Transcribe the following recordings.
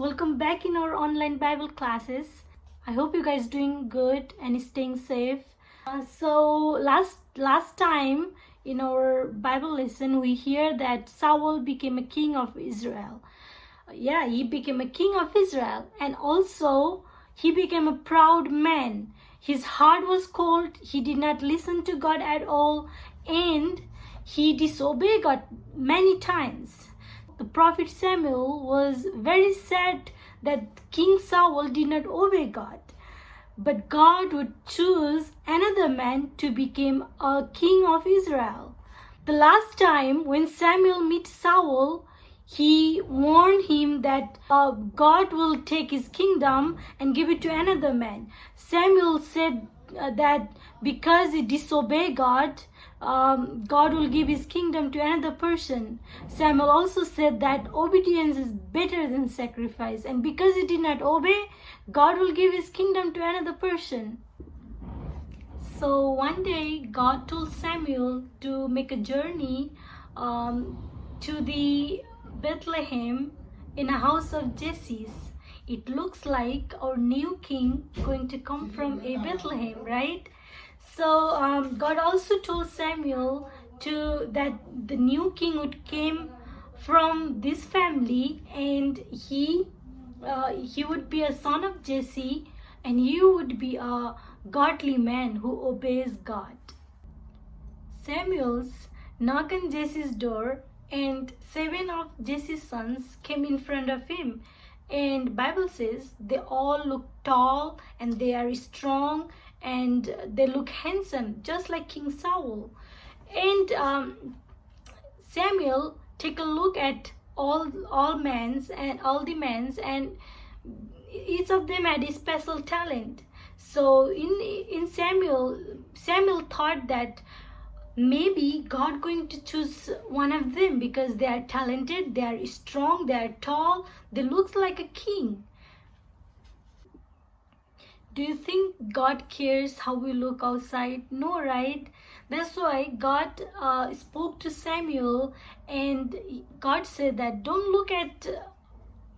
Welcome back in our online Bible classes. I hope you guys doing good and staying safe. So last time in our Bible lesson we hear that Saul became a king of Israel. He became a king of Israel, and also he became a proud man. His heart was cold. He did not listen to God at all, and he disobeyed God many times. The prophet Samuel was very sad that King Saul did not obey God. But God would choose another man to become a king of Israel. The last time when Samuel met Saul, he warned him that God will take his kingdom and give it to another man. Samuel said that because he disobeyed God, God will give his kingdom to another person. Samuel also said that obedience is better than sacrifice, and because he did not obey, God will give his kingdom to another person. So one day God told Samuel to make a journey to the Bethlehem in a house of Jesse's. It looks like our new king going to come from a Bethlehem, right? So God also told Samuel that the new king would came from this family, and he would be a son of Jesse, and he would be a godly man who obeys God. Samuel's knocked on Jesse's door, and 7 of Jesse's sons came in front of him. And Bible says they all look tall and they are strong and they look handsome, just like King Saul. And Samuel take a look at all the men, and each of them had a special talent. So in Samuel thought that maybe God going to choose one of them because they are talented, they are strong, they are tall, they look like a king. Do you think God cares how we look outside? No, right? That's why God spoke to Samuel, and God said that don't look at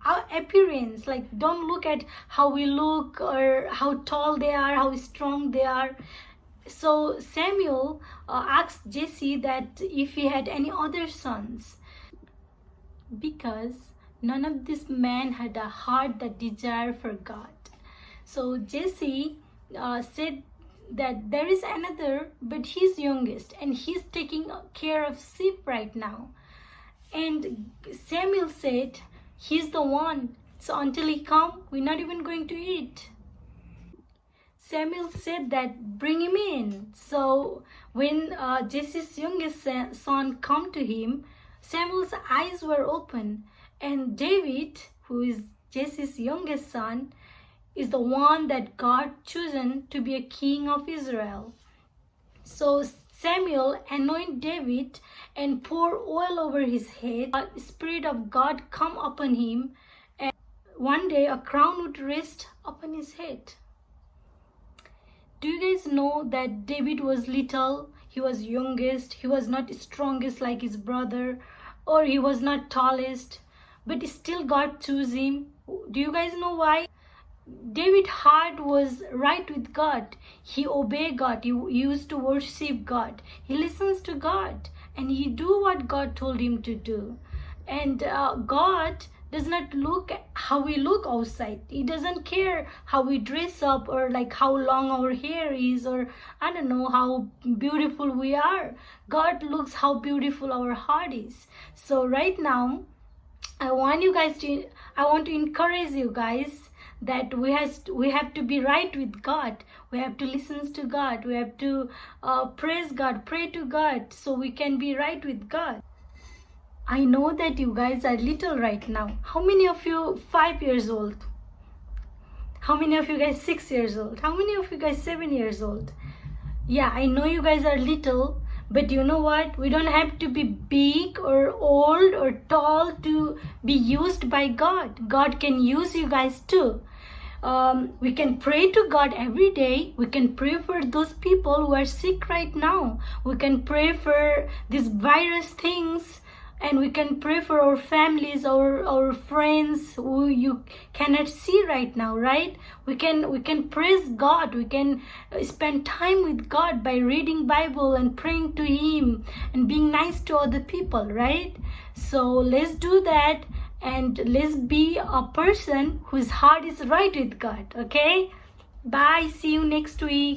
our appearance, like don't look at how we look or how tall they are, how strong they are. So Samuel asked Jesse that if he had any other sons, because none of these men had a heart that desired for God. So Jesse said that there is another, but he's youngest and he's taking care of sheep right now. And Samuel said, he's the one. So until he come, we're not even going to eat. Samuel said that bring him in. So when Jesse's youngest son come to him, Samuel's eyes were open, and David, who is Jesse's youngest son, is the one that God chosen to be a king of Israel. So Samuel anointed David and pour oil over his head. The Spirit of God come upon him, and one day a crown would rest upon his head. Do you guys know that David was little? He was youngest. He was not strongest like his brother, or he was not tallest, but still God chose him. Do you guys know why? David's heart was right with God. He obeyed God. He used to worship God. He listens to God, and he do what God told him to do. And God does not look at how we look outside. He doesn't care how we dress up, or like how long our hair is, or I don't know how beautiful we are. God looks how beautiful our heart is. So right now, I want to encourage you guys that we have to be right with God. We have to listen to God. We have to praise God, pray to God, so we can be right with God. I know that you guys are little right now. How many of you 5 years old? How many of you guys 6 years old? How many of you guys 7 years old? Yeah, I know you guys are little, but you know what? We don't have to be big or old or tall to be used by God. God can use you guys too. We can pray to God every day. We can pray for those people who are sick right now. We can pray for these virus things and we can pray for our families, our friends who you cannot see right now, right? We can praise God. We can spend time with God by reading Bible and praying to Him and being nice to other people, right? So let's do that, and let's be a person whose heart is right with God. Okay, bye, see you next week.